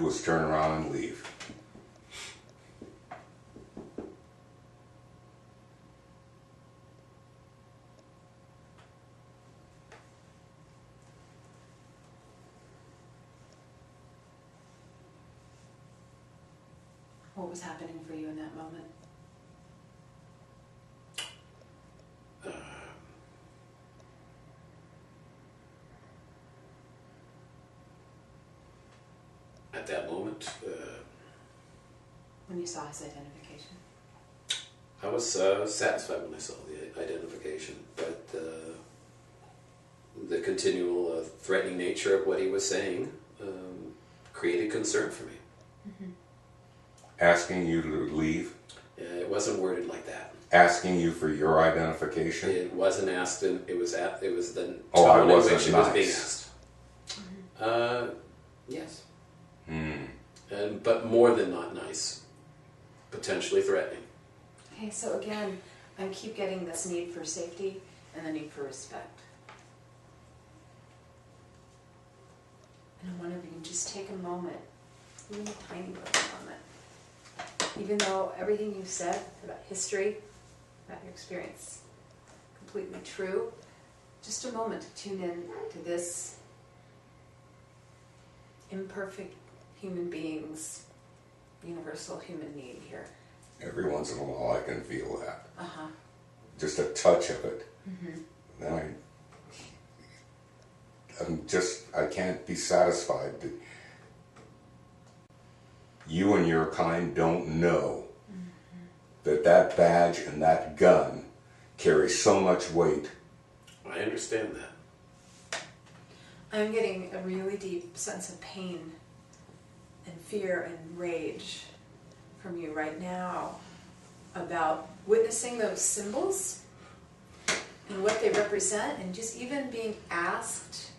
Was turn around and leave. What was happening for you in that moment? At that moment, When you saw his identification? I was satisfied when I saw the identification, but the continual threatening nature of what he was saying created concern for me. Mm-hmm. Asking you to leave? It wasn't worded like that. Asking you for your identification? It wasn't asked, and it was the Oh, I tone in wasn't which it was being nice. asked. Mm-hmm. Yes. Hmm. But more than not nice. Potentially threatening. Okay, so again, I keep getting this need for safety and the need for respect. And I wonder if you can just take a moment, even a tiny little moment, even though everything you've said about history, about your experience, completely true, just a moment to tune in to this imperfect human being's universal human need here. Every once in a while I can feel that. Uh-huh. Just a touch of it. Mm-hmm. Then I can't be satisfied that you and your kind don't know that badge and that gun carry so much weight. I understand that. I'm getting a really deep sense of pain and fear and rage from you right now about witnessing those symbols and what they represent, and just even being asked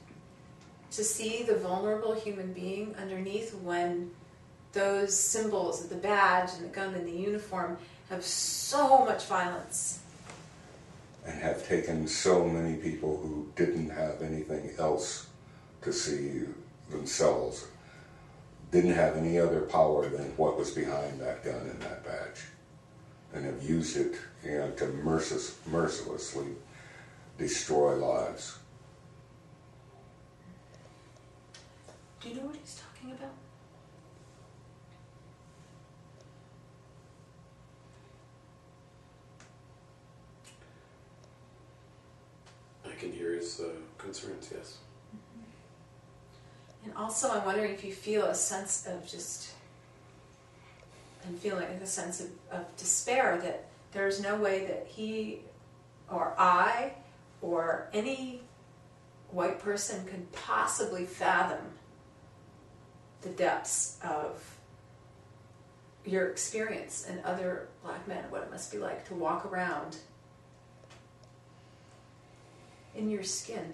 to see the vulnerable human being underneath when those symbols, the badge and the gun and the uniform, have so much violence. And have taken so many people who didn't have anything else to see themselves, didn't have any other power than what was behind that gun and that badge, and have used it, to mercilessly destroy lives. Do you know what he's talking about? I can hear his concerns, yes. And also I'm wondering if you feel a sense of feeling a sense of despair that there's no way that he or I or any white person could possibly fathom the depths of your experience and other black men, what it must be like to walk around in your skin.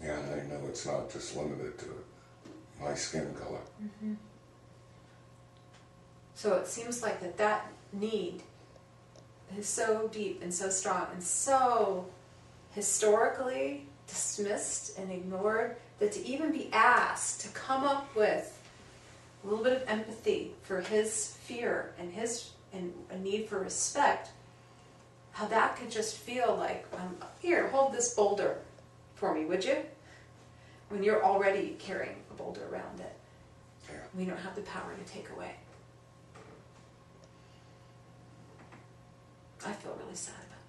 Yeah, and I know it's not just limited to my skin color. Mm-hmm. So it seems like that need is so deep and so strong and so historically dismissed and ignored that to even be asked to come up with a little bit of empathy for his fear and a need for respect, how that could just feel like, here, hold this boulder for me, would you? When you're already carrying a boulder around it. Yeah. We don't have the power to take away. I feel really sad about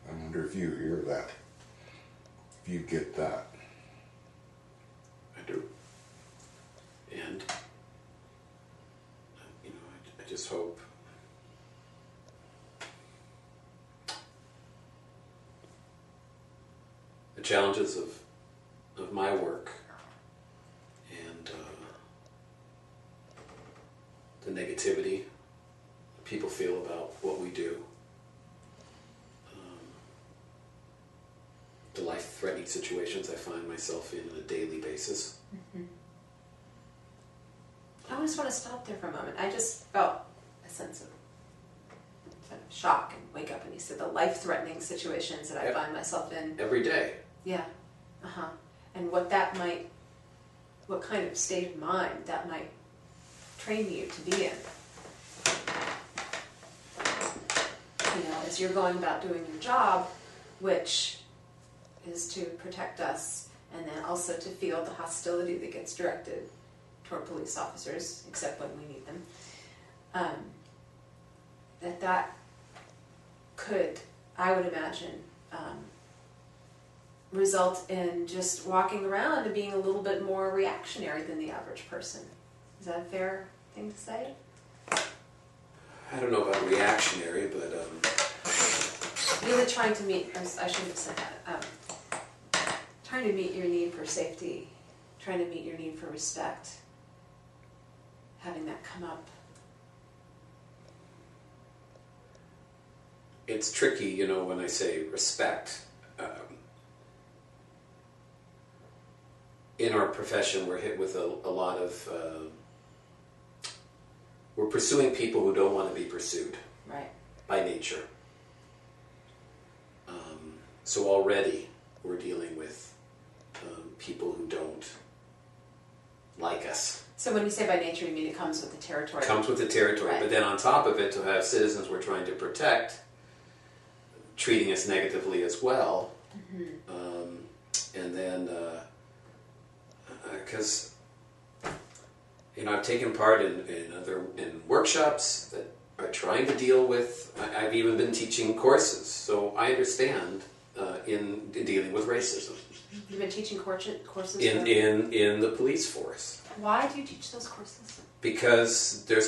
that. I wonder if you hear that, if you get that. I do. And, I just hope the challenges of my work and the negativity people feel about what we do, the life-threatening situations I find myself in on a daily basis. Mm-hmm. I just want to stop there for a moment. I just felt a sense of kind of shock and wake up, and you said the life-threatening situations that I Yep. find myself in. Every day. Yeah. Uh-huh. And what kind of state of mind that might train you to be in. You know, as you're going about doing your job, which is to protect us, and then also to feel the hostility that gets directed toward police officers, except when we need them. That could, I would imagine, result in just walking around and being a little bit more reactionary than the average person. Is that a fair thing to say? I don't know about reactionary, but Really trying to meet, or I shouldn't have said that, trying to meet your need for safety, trying to meet your need for respect, having that come up. it's tricky, you know, when I say respect. In our profession, we're hit with a lot of... we're pursuing people who don't want to be pursued. Right. By nature. So already we're dealing with people who don't like us. So when you say by nature, you mean it comes with the territory? It comes with the territory, Right. but then on top of it, to have citizens we're trying to protect treating us negatively as well. Mm-hmm. And then, because you know, I've taken part in workshops that are trying to deal with. I've even been teaching courses, so I understand in dealing with racism. You've been teaching courses? In the police force. Why do you teach those courses? Because there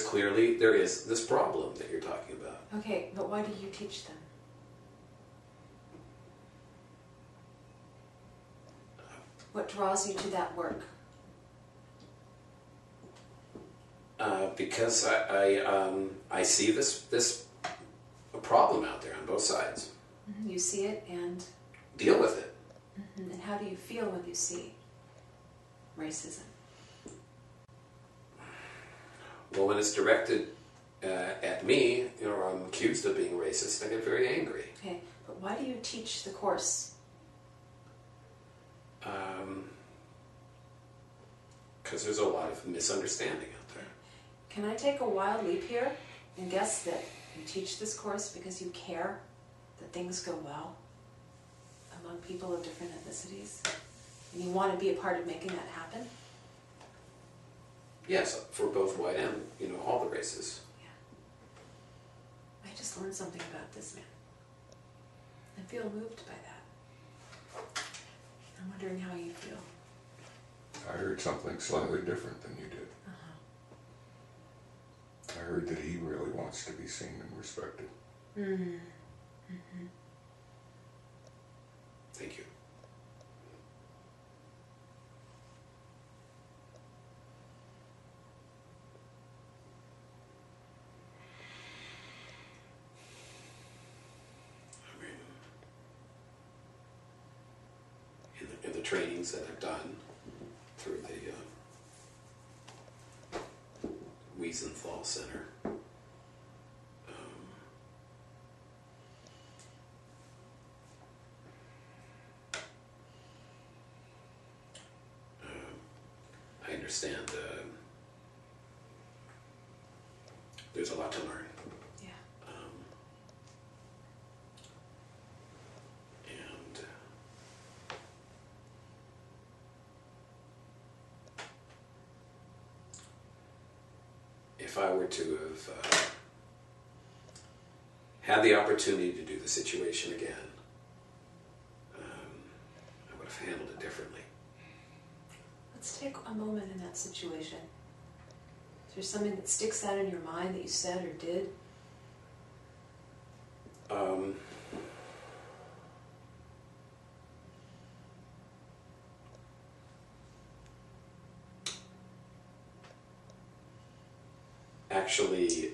is this problem that you're talking about. Okay, but why do you teach them? What draws you to that work? Because I see this problem out there on both sides. Mm-hmm. You see it and... Deal with it. Mm-hmm. And how do you feel when you see racism? Well, when it's directed at me, you know, or I'm accused of being racist, I get very angry. Okay, but why do you teach the course? Because there's a lot of misunderstanding out there. Can I take a wild leap here and guess that you teach this course because you care that things go well among people of different ethnicities? And you want to be a part of making that happen? Yes, for both white and, you know, all the races. Yeah. I just learned something about this man. I feel moved by that. I'm wondering how you feel. I heard something slightly different than you did. I heard that he really wants to be seen and respected. Mm-hmm. Mm-hmm. Thank you. I mean, in the trainings that I've done through the Wiesenthal Center, I understand there's a lot to learn. Yeah. And if I were to have had the opportunity to do the situation again, I would have handled it differently. Let's take a moment in that situation. Is there something that sticks out in your mind that you said or did? Actually,